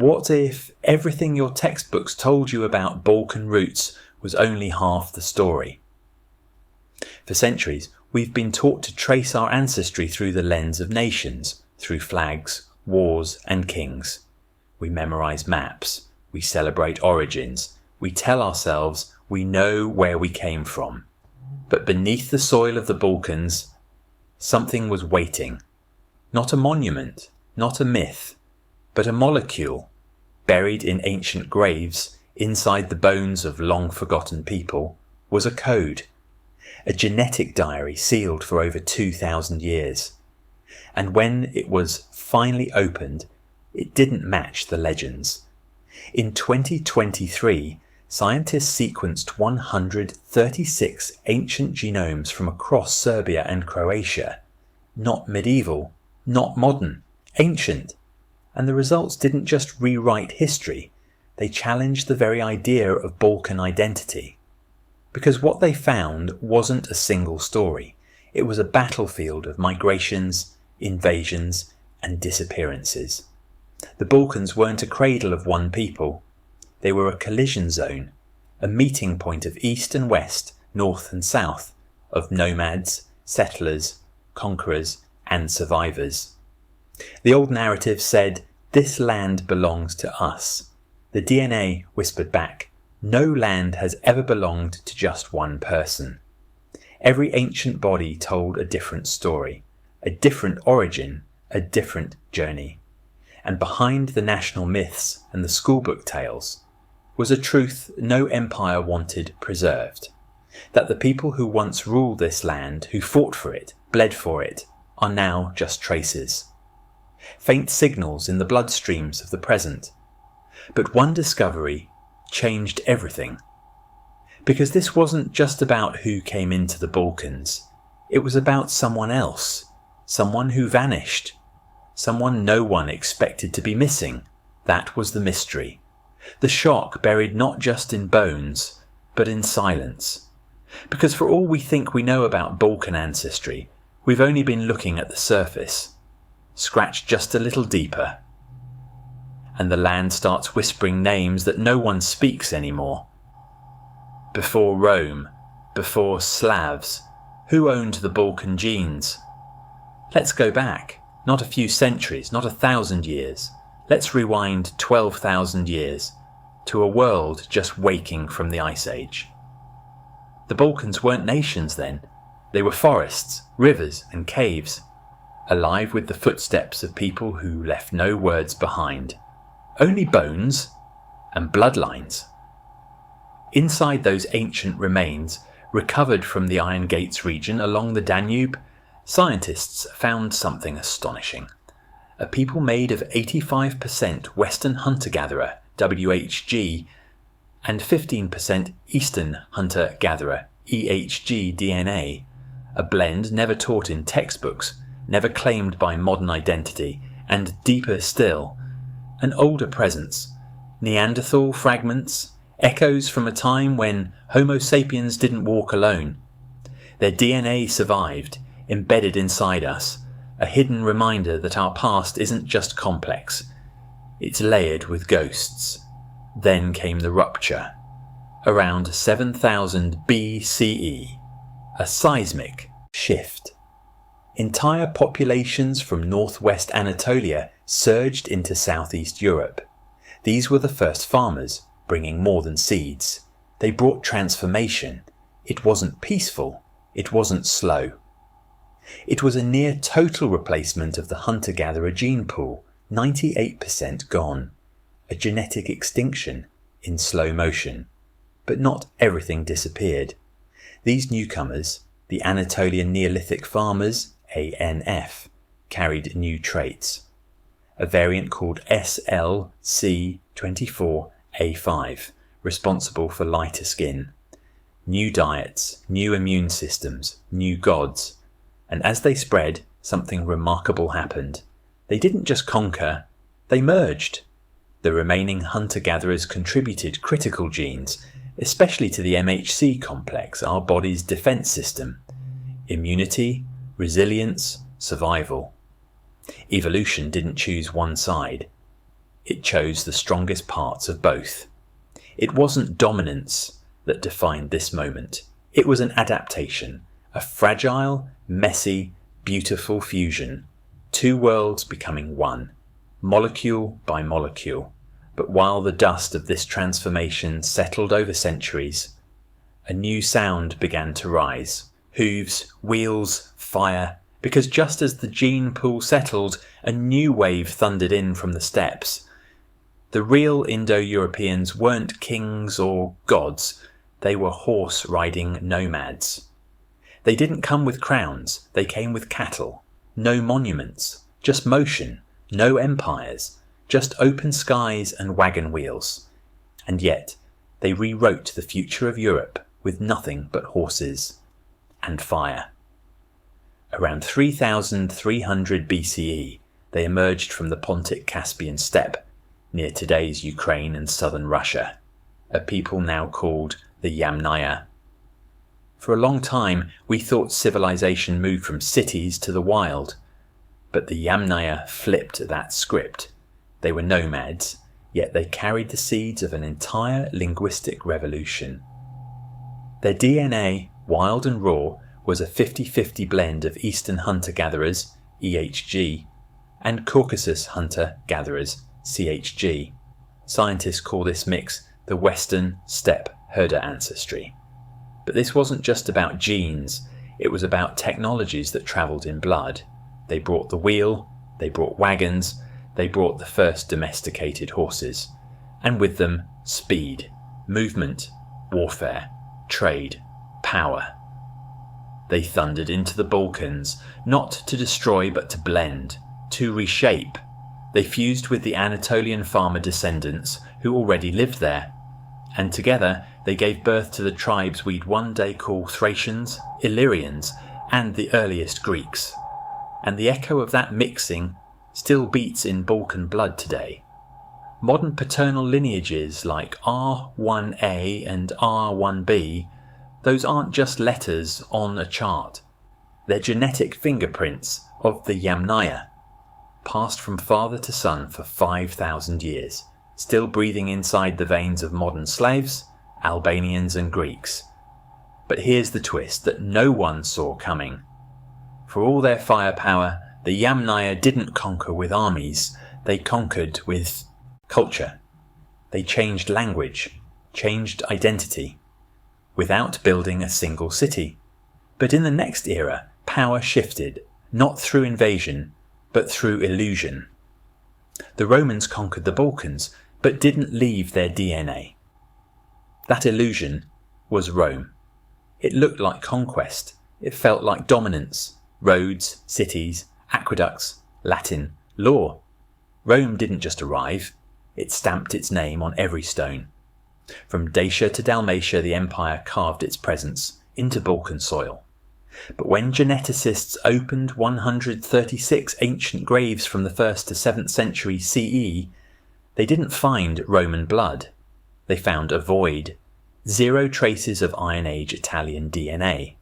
What if everything your textbooks told you about Balkan roots was only half the story? For centuries, we've been taught to trace our ancestry through the lens of nations, through flags, wars, and kings. We memorize maps, we celebrate origins, we tell ourselves we know where we came from. But beneath the soil of the Balkans, something was waiting. Not a monument, not a myth, but a molecule, buried in ancient graves inside the bones of long-forgotten people, was a code. A genetic diary sealed for over 2,000 years. And when it was finally opened, it didn't match the legends. In 2023, scientists sequenced 136 ancient genomes from across Serbia and Croatia. Not medieval, not modern, ancient. And the results didn't just rewrite history, they challenged the very idea of Balkan identity. Because what they found wasn't a single story. It was a battlefield of migrations, invasions, and disappearances. The Balkans weren't a cradle of one people. They were a collision zone, a meeting point of east and west, north and south, of nomads, settlers, conquerors, and survivors. The old narrative said, "This land belongs to us." The DNA whispered back, "No land has ever belonged to just one person." Every ancient body told a different story, a different origin, a different journey. And behind the national myths and the schoolbook tales was a truth no empire wanted preserved. That the people who once ruled this land, who fought for it, bled for it, are now just traces. Faint signals in the bloodstreams of the present. But one discovery changed everything. Because this wasn't just about who came into the Balkans. It was about someone else. Someone who vanished. Someone no one expected to be missing. That was the mystery. The shock buried not just in bones, but in silence. Because for all we think we know about Balkan ancestry, we've only been looking at the surface. Scratch just a little deeper, and the land starts whispering names that no one speaks anymore. Before Rome, before Slavs, who owned the Balkan genes? Let's go back, not a few centuries, not 1,000 years. Let's rewind 12,000 years to a world just waking from the Ice Age. The Balkans weren't nations then. They were forests, rivers, and caves, alive with the footsteps of people who left no words behind. Only bones and bloodlines. Inside those ancient remains, recovered from the Iron Gates region along the Danube, scientists found something astonishing. A people made of 85% Western hunter-gatherer, WHG, and 15% Eastern hunter-gatherer, EHG DNA, a blend never taught in textbooks, never claimed by modern identity, and deeper still, an older presence, Neanderthal fragments, echoes from a time when Homo sapiens didn't walk alone. Their DNA survived, embedded inside us, a hidden reminder that our past isn't just complex, it's layered with ghosts. Then came the rupture. Around 7000 BCE, a seismic shift. Entire populations from northwest Anatolia surged into southeast Europe. These were the first farmers, bringing more than seeds. They brought transformation. It wasn't peaceful. It wasn't slow. It was a near total replacement of the hunter-gatherer gene pool, 98% gone. A genetic extinction in slow motion. But not everything disappeared. These newcomers, the Anatolian Neolithic farmers, ANF, carried new traits. A variant called SLC24A5, responsible for lighter skin. New diets, new immune systems, new gods. And as they spread, something remarkable happened. They didn't just conquer, they merged. The remaining hunter-gatherers contributed critical genes, especially to the MHC complex, our body's defense system. Immunity, resilience, survival. Evolution didn't choose one side. It chose the strongest parts of both. It wasn't dominance that defined this moment. It was an adaptation, a fragile, messy, beautiful fusion. Two worlds becoming one, molecule by molecule. But while the dust of this transformation settled over centuries, a new sound began to rise. Hooves, wheels, fire, because just as the gene pool settled, a new wave thundered in from the steppes. The real Indo-Europeans weren't kings or gods, they were horse-riding nomads. They didn't come with crowns, they came with cattle. No monuments, just motion, no empires, just open skies and wagon wheels. And yet, they rewrote the future of Europe with nothing but horses and fire. Around 3300 BCE, they emerged from the Pontic-Caspian steppe, near today's Ukraine and southern Russia, a people now called the Yamnaya. For a long time, we thought civilization moved from cities to the wild, but the Yamnaya flipped that script. They were nomads, yet they carried the seeds of an entire linguistic revolution. Their DNA, wild and raw, was a 50-50 blend of Eastern hunter-gatherers, EHG, and Caucasus hunter-gatherers, CHG. Scientists call this mix the Western steppe herder ancestry. But this wasn't just about genes, it was about technologies that travelled in blood. They brought the wheel, they brought wagons, they brought the first domesticated horses, and with them speed, movement, warfare, trade, power. They thundered into the Balkans, not to destroy but to blend, to reshape. They fused with the Anatolian farmer descendants who already lived there, and together they gave birth to the tribes we'd one day call Thracians, Illyrians, and the earliest Greeks. And the echo of that mixing still beats in Balkan blood today. Modern paternal lineages like R1A and R1B, those aren't just letters on a chart. They're genetic fingerprints of the Yamnaya, passed from father to son for 5,000 years, still breathing inside the veins of modern Slavs, Albanians and Greeks. But here's the twist that no one saw coming. For all their firepower, the Yamnaya didn't conquer with armies, they conquered with culture. They changed language, changed identity, without building a single city. But in the next era, power shifted, not through invasion, but through illusion. The Romans conquered the Balkans, but didn't leave their DNA. That illusion was Rome. It looked like conquest, it felt like dominance, roads, cities, aqueducts, Latin, law. Rome didn't just arrive, it stamped its name on every stone. From Dacia to Dalmatia, the empire carved its presence into Balkan soil. But when geneticists opened 136 ancient graves from the 1st to 7th century CE, they didn't find Roman blood. They found a void. 0 traces of Iron Age Italian DNA.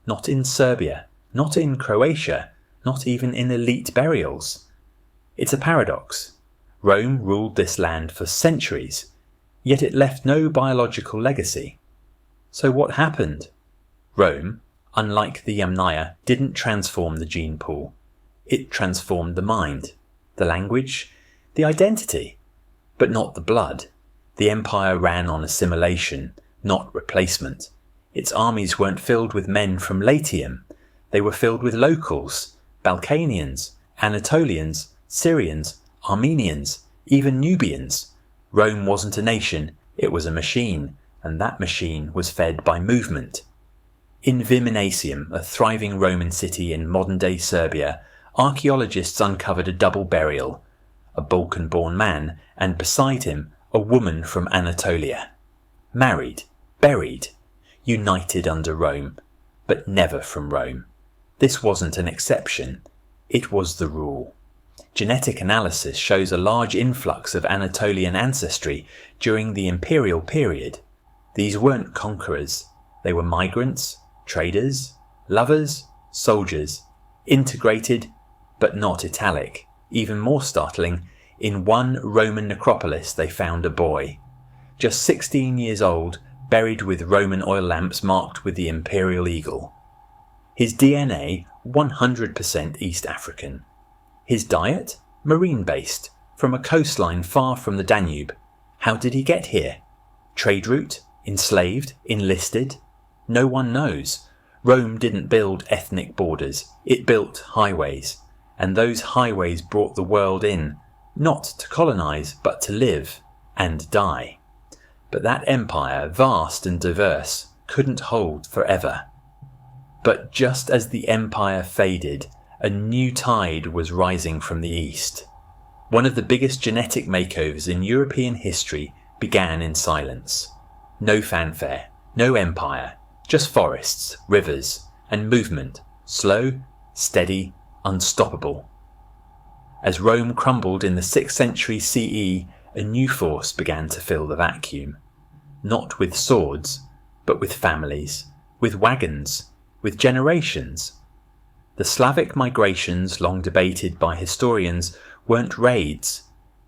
Not in Serbia, not in Croatia, not even in elite burials. It's a paradox. Rome ruled this land for centuries, yet it left no biological legacy. So what happened? Rome, unlike the Yamnaya, didn't transform the gene pool. It transformed the mind, the language, the identity, but not the blood. The empire ran on assimilation, not replacement. Its armies weren't filled with men from Latium. They were filled with locals, Balkanians, Anatolians, Syrians, Armenians, even Nubians. Rome wasn't a nation, it was a machine, and that machine was fed by movement. In Viminacium, a thriving Roman city in modern-day Serbia, archaeologists uncovered a double burial, a Balkan-born man, and beside him, a woman from Anatolia. Married, buried, united under Rome, but never from Rome. This wasn't an exception, it was the rule. Genetic analysis shows a large influx of Anatolian ancestry during the imperial period. These weren't conquerors, they were migrants, traders, lovers, soldiers, integrated, but not Italic. Even more startling, In one Roman necropolis they found a boy, just 16 years old, buried with Roman oil lamps marked with the imperial eagle. His DNA 100% East African. His diet? Marine-based, from a coastline far from the Danube. How did he get here? Trade route? Enslaved? Enlisted? No one knows. Rome didn't build ethnic borders, it built highways. And those highways brought the world in, not to colonize, but to live and die. But that empire, vast and diverse, couldn't hold forever. But just as the empire faded, a new tide was rising from the east. One of the biggest genetic makeovers in European history began in silence. No fanfare, no empire, just forests, rivers, and movement, slow, steady, unstoppable. As Rome crumbled in the 6th century CE, a new force began to fill the vacuum. Not with swords, but with families, with wagons, with generations. The Slavic migrations, long debated by historians, weren't raids.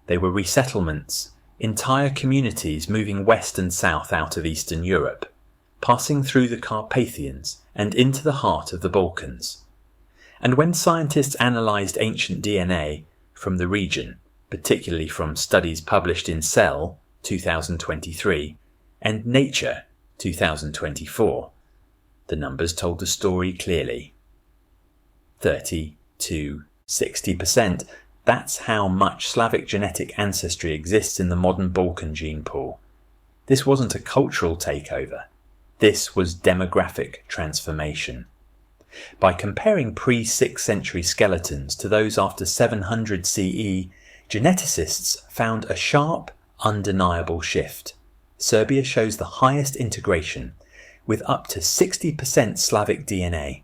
They were resettlements, entire communities moving west and south out of Eastern Europe, passing through the Carpathians and into the heart of the Balkans. And when scientists analysed ancient DNA from the region, particularly from studies published in Cell 2023 and Nature 2024, the numbers told the story clearly. 30 to 60%, that's how much Slavic genetic ancestry exists in the modern Balkan gene pool. This wasn't a cultural takeover. This was demographic transformation. By comparing pre-6th century skeletons to those after 700 CE, geneticists found a sharp, undeniable shift. Serbia shows the highest integration, with up to 60% Slavic DNA.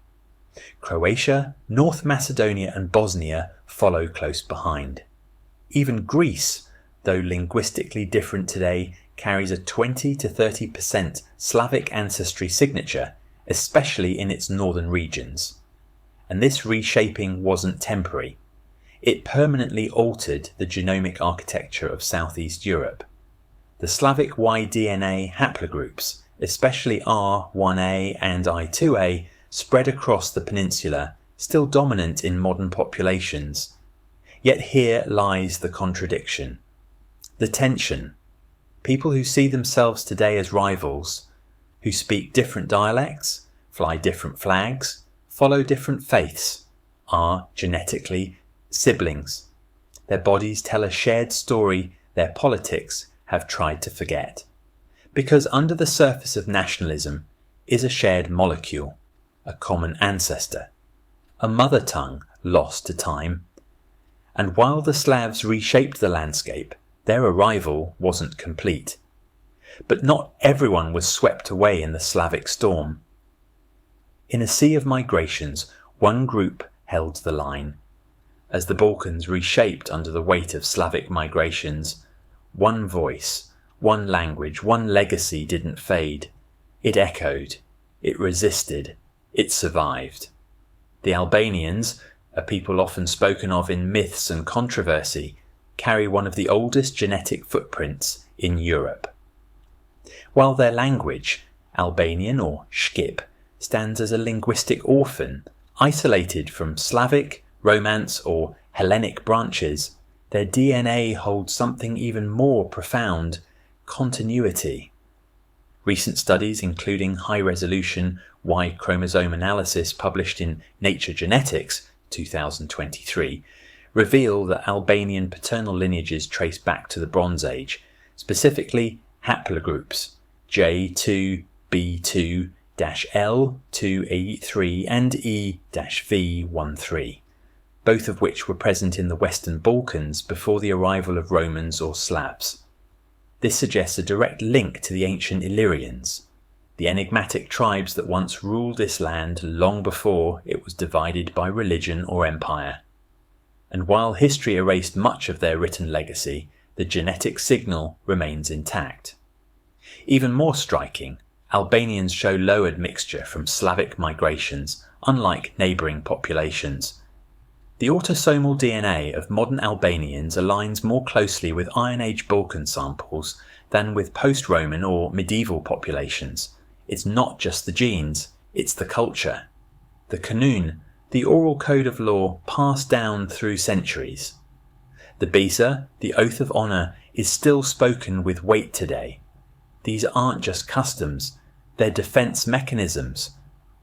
Croatia, North Macedonia and Bosnia follow close behind. Even Greece, though linguistically different today, carries a 20 to 30% Slavic ancestry signature, especially in its northern regions. And this reshaping wasn't temporary. It permanently altered the genomic architecture of Southeast Europe. The Slavic Y-DNA haplogroups, especially R1a and I2a, spread across the peninsula, still dominant in modern populations. Yet here lies the contradiction, the tension. People who see themselves today as rivals, who speak different dialects, fly different flags, follow different faiths, are genetically siblings. Their bodies tell a shared story their politics have tried to forget. Because under the surface of nationalism is a shared molecule, a common ancestor, a mother tongue lost to time. And while the Slavs reshaped the landscape, their arrival wasn't complete. But not everyone was swept away in the Slavic storm. In a sea of migrations, one group held the line. As the Balkans reshaped under the weight of Slavic migrations, one voice, one language, one legacy didn't fade. It echoed, it resisted, it survived. The Albanians, a people often spoken of in myths and controversy, carry one of the oldest genetic footprints in Europe. While their language, Albanian or Shqip, stands as a linguistic orphan, isolated from Slavic, Romance or Hellenic branches, their DNA holds something even more profound: continuity. Recent studies, including high-resolution Y chromosome analysis published in Nature Genetics 2023, reveal that Albanian paternal lineages trace back to the Bronze Age, specifically haplogroups J2B2-L2E3 and E-V13, both of which were present in the Western Balkans before the arrival of Romans or Slavs. This suggests a direct link to the ancient Illyrians, the enigmatic tribes that once ruled this land long before it was divided by religion or empire. And while history erased much of their written legacy, the genetic signal remains intact. Even more striking, Albanians show low admixture from Slavic migrations, unlike neighbouring populations. The autosomal DNA of modern Albanians aligns more closely with Iron Age Balkan samples than with post-Roman or medieval populations. It's not just the genes, it's the culture. The kanun, the oral code of law passed down through centuries. The bisa, the oath of honour, is still spoken with weight today. These aren't just customs, they're defence mechanisms,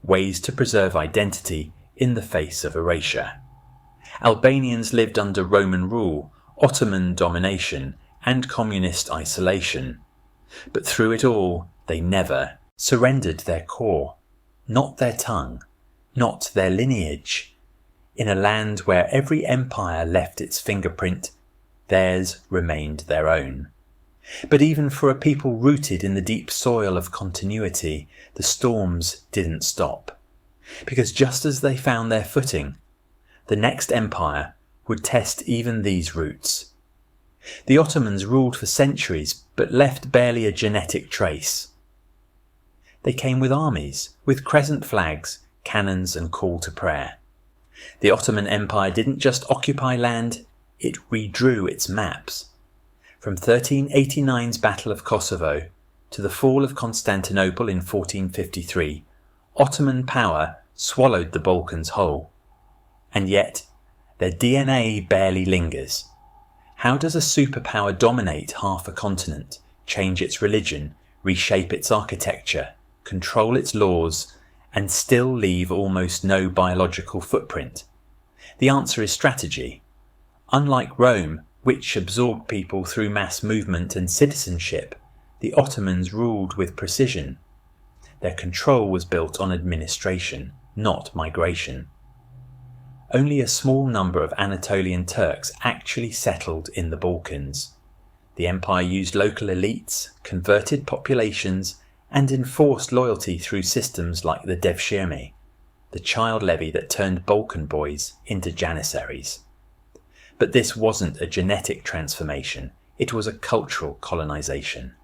ways to preserve identity in the face of erasure. Albanians lived under Roman rule, Ottoman domination, and communist isolation. But through it all, they never surrendered their core, not their tongue, not their lineage. In a land where every empire left its fingerprint, theirs remained their own. But even for a people rooted in the deep soil of continuity, the storms didn't stop. Because just as they found their footing, the next empire would test even these roots. The Ottomans ruled for centuries, but left barely a genetic trace. They came with armies, with crescent flags, cannons and call to prayer. The Ottoman Empire didn't just occupy land, it redrew its maps. From 1389's Battle of Kosovo to the fall of Constantinople in 1453, Ottoman power swallowed the Balkans whole. And yet, their DNA barely lingers. How does a superpower dominate half a continent, change its religion, reshape its architecture, control its laws, and still leave almost no biological footprint? The answer is strategy. Unlike Rome, which absorbed people through mass movement and citizenship, the Ottomans ruled with precision. Their control was built on administration, not migration. Only a small number of Anatolian Turks actually settled in the Balkans. The empire used local elites, converted populations, and enforced loyalty through systems like the devshirme, the child levy that turned Balkan boys into janissaries. But this wasn't a genetic transformation, it was a cultural colonization.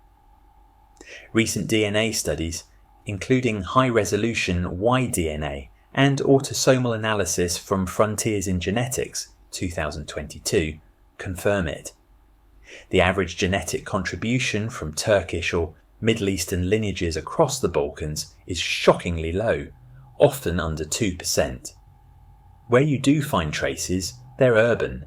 Recent DNA studies, including high-resolution Y-DNA and autosomal analysis from Frontiers in Genetics 2022, confirm it. The average genetic contribution from Turkish or Middle Eastern lineages across the Balkans is shockingly low, often under 2%. Where you do find traces, they're urban.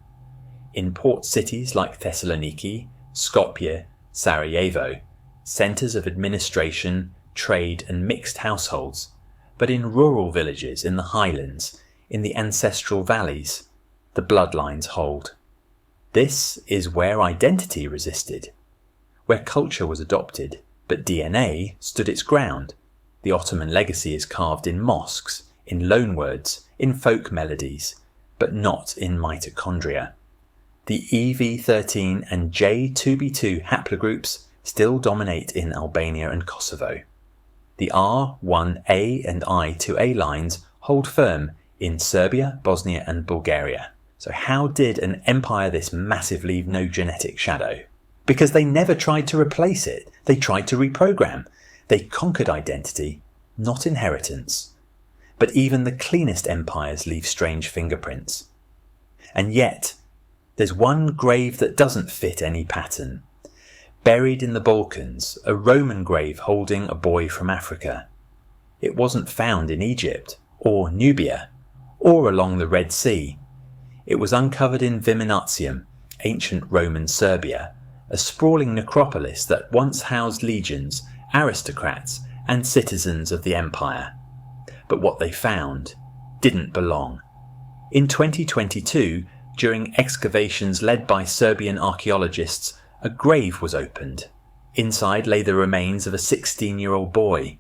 In port cities like Thessaloniki, Skopje, Sarajevo, centres of administration, trade and mixed households, but in rural villages in the highlands, in the ancestral valleys, the bloodlines hold. This is where identity resisted, where culture was adopted, but DNA stood its ground. The Ottoman legacy is carved in mosques, in loanwords, in folk melodies, but not in mitochondria. The EV13 and J2B2 haplogroups still dominate in Albania and Kosovo. The R1A and I2A lines hold firm in Serbia, Bosnia and Bulgaria. So how did an empire this massive leave no genetic shadow? Because they never tried to replace it. They tried to reprogram. They conquered identity, not inheritance. But even the cleanest empires leave strange fingerprints. And yet, there's one grave that doesn't fit any pattern. Buried in the Balkans, a Roman grave holding a boy from Africa. It wasn't found in Egypt, or Nubia, or along the Red Sea. It was uncovered in Viminatium, ancient Roman Serbia, a sprawling necropolis that once housed legions, aristocrats, and citizens of the empire. But what they found didn't belong. In 2022, during excavations led by Serbian archaeologists, a grave was opened. Inside lay the remains of a 16-year-old boy.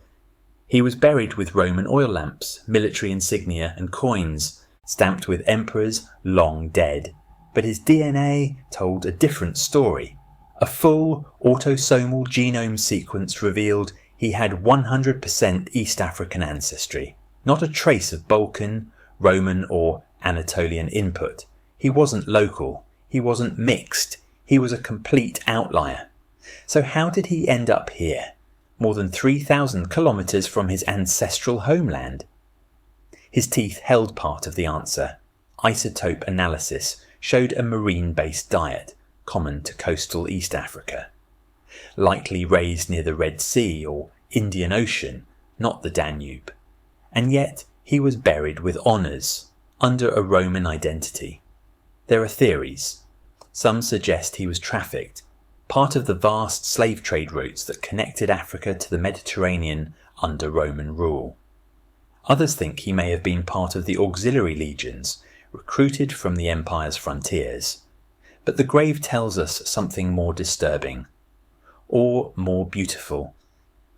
He was buried with Roman oil lamps, military insignia and coins, stamped with emperors long dead. But his DNA told a different story. A full autosomal genome sequence revealed he had 100% East African ancestry, not a trace of Balkan, Roman or Anatolian input. He wasn't local, he wasn't mixed, he was a complete outlier. So how did he end up here, more than 3,000 kilometres from his ancestral homeland? His teeth held part of the answer. isotope analysis showed a marine-based diet common to coastal East Africa, likely raised near the Red Sea or Indian Ocean, not the Danube, and yet he was buried with honours under a Roman identity. There are theories. Some suggest he was trafficked, part of the vast slave trade routes that connected Africa to the Mediterranean under Roman rule. Others think he may have been part of the auxiliary legions recruited from the empire's frontiers. But the grave tells us something more disturbing, or more beautiful,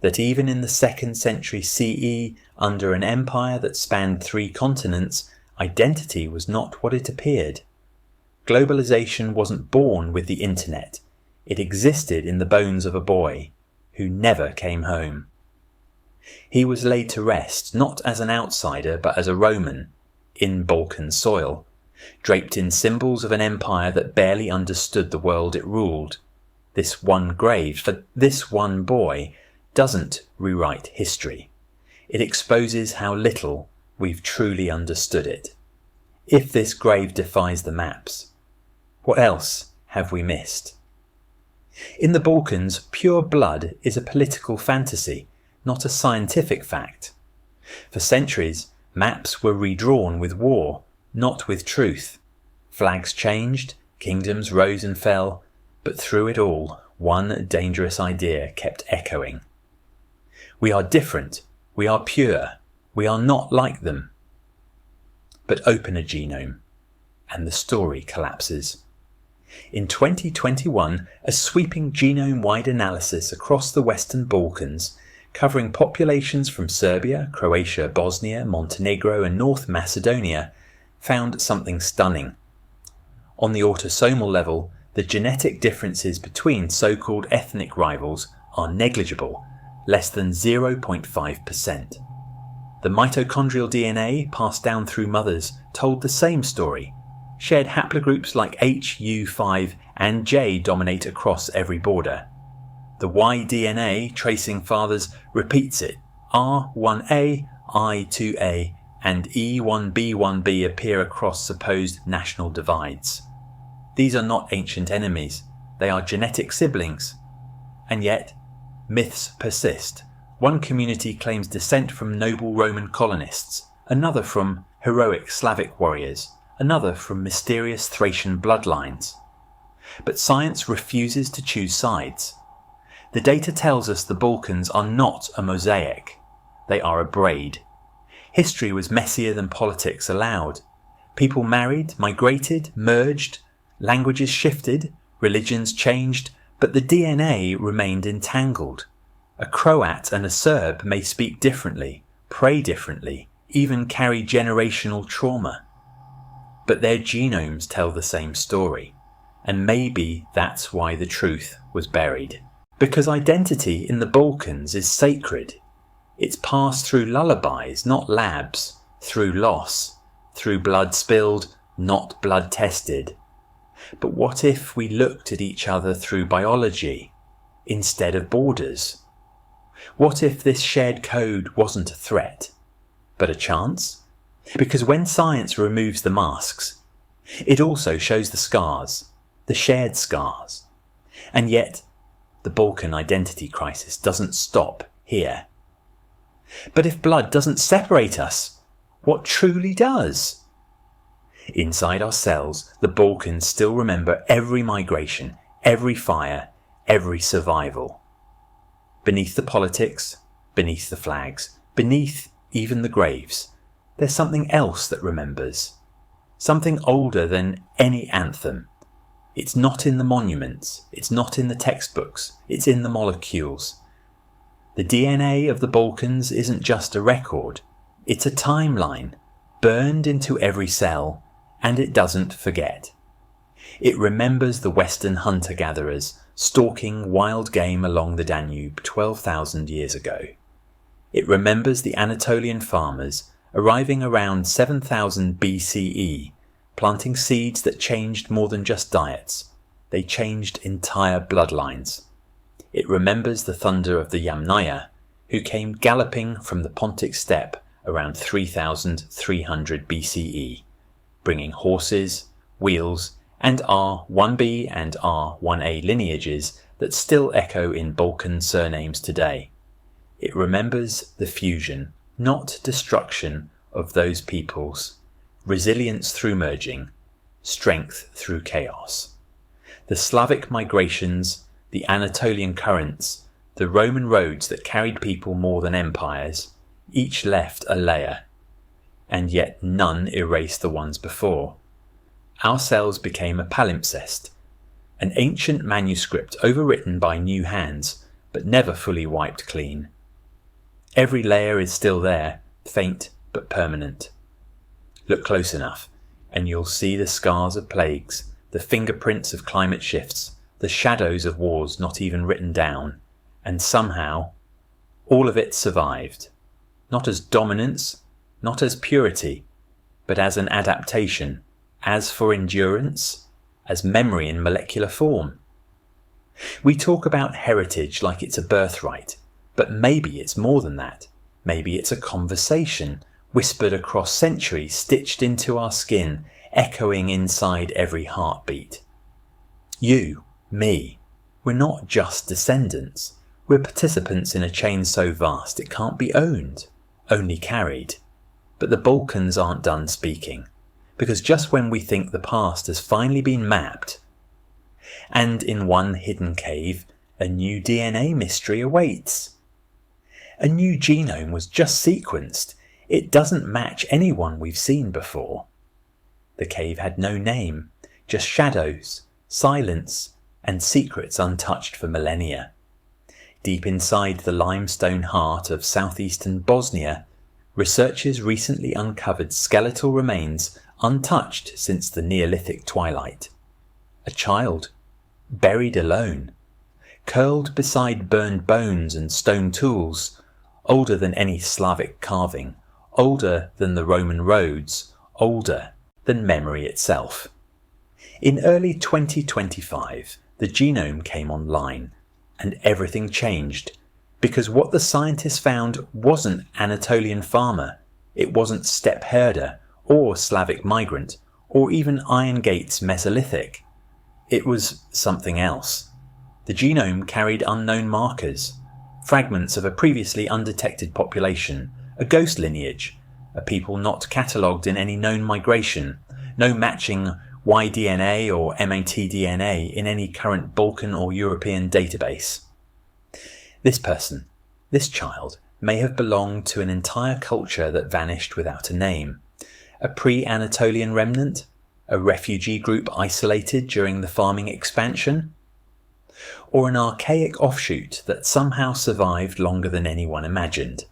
that even in the 2nd century CE, under an empire that spanned 3 continents, identity was not what it appeared. Globalization wasn't born with the internet. It existed in the bones of a boy who never came home. He was laid to rest, not as an outsider, but as a Roman, in Balkan soil, draped in symbols of an empire that barely understood the world it ruled. This one grave, for this one boy, doesn't rewrite history. It exposes how little we've truly understood it. If this grave defies the maps, what else have we missed? In the Balkans, pure blood is a political fantasy, not a scientific fact. For centuries, maps were redrawn with war, not with truth. Flags changed, kingdoms rose and fell, but through it all, one dangerous idea kept echoing. We are different, we are pure, we are not like them. But open a genome, and the story collapses. In 2021, a sweeping genome-wide analysis across the Western Balkans, covering populations from Serbia, Croatia, Bosnia, Montenegro and North Macedonia, found something stunning. On the autosomal level, the genetic differences between so-called ethnic rivals are negligible, less than 0.5%. The mitochondrial DNA passed down through mothers told the same story. Shared haplogroups like H, U, 5 and J dominate across every border. The Y DNA tracing fathers repeats it. R1A, I2A and E1B1B appear across supposed national divides. These are not ancient enemies, they are genetic siblings. And yet, myths persist. One community claims descent from noble Roman colonists, another from heroic Slavic warriors, another from mysterious Thracian bloodlines. But science refuses to choose sides. The data tells us the Balkans are not a mosaic, they are a braid. History was messier than politics allowed. People married, migrated, merged, languages shifted, religions changed, but the DNA remained entangled. A Croat and a Serb may speak differently, pray differently, even carry generational trauma. But their genomes tell the same story, and maybe that's why the truth was buried. Because identity in the Balkans is sacred. It's passed through lullabies, not labs, through loss, through blood spilled, not blood tested. But what if we looked at each other through biology instead of borders? What if this shared code wasn't a threat, but a chance? Because when science removes the masks, it also shows the scars, the shared scars. And yet, the Balkan identity crisis doesn't stop here. But if blood doesn't separate us, what truly does? Inside our cells, the Balkans still remember every migration, every fire, every survival. Beneath the politics, beneath the flags, beneath even the graves, there's something else that remembers. Something older than any anthem. It's not in the monuments, it's not in the textbooks, it's in the molecules. The DNA of the Balkans isn't just a record, it's a timeline, burned into every cell, and it doesn't forget. It remembers the Western hunter-gatherers stalking wild game along the Danube 12,000 years ago. It remembers the Anatolian farmers arriving around 7000 BCE, planting seeds that changed more than just diets. They changed entire bloodlines. It remembers the thunder of the Yamnaya, who came galloping from the Pontic steppe around 3300 BCE. bringing horses, wheels, and R1b and R1a lineages that still echo in Balkan surnames today. It remembers the fusion, not destruction, of those peoples, resilience through merging, strength through chaos. The Slavic migrations, the Anatolian currents, the Roman roads that carried people more than empires, each left a layer, and yet none erased the ones before. Our cells became a palimpsest, an ancient manuscript overwritten by new hands, but never fully wiped clean. Every layer is still there, faint but permanent. Look close enough, and you'll see the scars of plagues, the fingerprints of climate shifts, the shadows of wars not even written down, and somehow, all of it survived. Not as dominance, not as purity, but as an adaptation, as for endurance, as memory in molecular form. We talk about heritage like it's a birthright, but maybe it's more than that. Maybe it's a conversation, whispered across centuries, stitched into our skin, echoing inside every heartbeat. You, me, we're not just descendants. We're participants in a chain so vast it can't be owned, only carried. But the Balkans aren't done speaking, because just when we think the past has finally been mapped, and in one hidden cave, a new DNA mystery awaits. A new genome was just sequenced. It doesn't match anyone we've seen before. The cave had no name, just shadows, silence, and secrets untouched for millennia. Deep inside the limestone heart of southeastern Bosnia, researchers recently uncovered skeletal remains untouched since the Neolithic twilight. A child, buried alone, curled beside burned bones and stone tools, older than any Slavic carving, older than the Roman roads, older than memory itself. In early 2025, the genome came online, and everything changed, because what the scientists found wasn't Anatolian farmer, it wasn't steppe herder, or Slavic migrant, or even Iron Gates Mesolithic. It was something else. The genome carried unknown markers, fragments of a previously undetected population, a ghost lineage, a people not catalogued in any known migration, no matching Y-DNA or MAT-DNA in any current Balkan or European database. This person, this child, may have belonged to an entire culture that vanished without a name, a pre-Anatolian remnant, a refugee group isolated during the farming expansion, or an archaic offshoot that somehow survived longer than anyone imagined.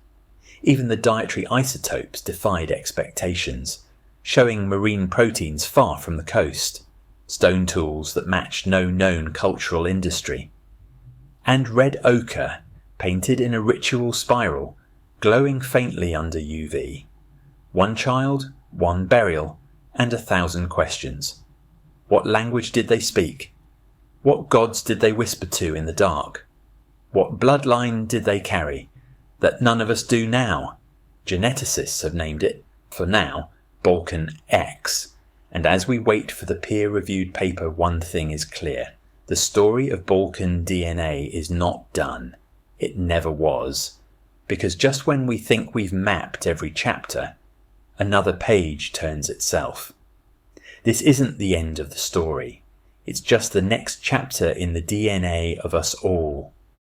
Even the dietary isotopes defied expectations, showing marine proteins far from the coast, stone tools that matched no known cultural industry, and red ochre painted in a ritual spiral, glowing faintly under UV. One child, one burial, and 1,000 questions. What language did they speak? What gods did they whisper to in the dark? What bloodline did they carry that none of us do now? Geneticists have named it, for now, Balkan X. And as we wait for the peer-reviewed paper, one thing is clear. The story of Balkan DNA is not done. It never was. Because just when we think we've mapped every chapter, another page turns itself. This isn't the end of the story. It's just the next chapter in the DNA of us all.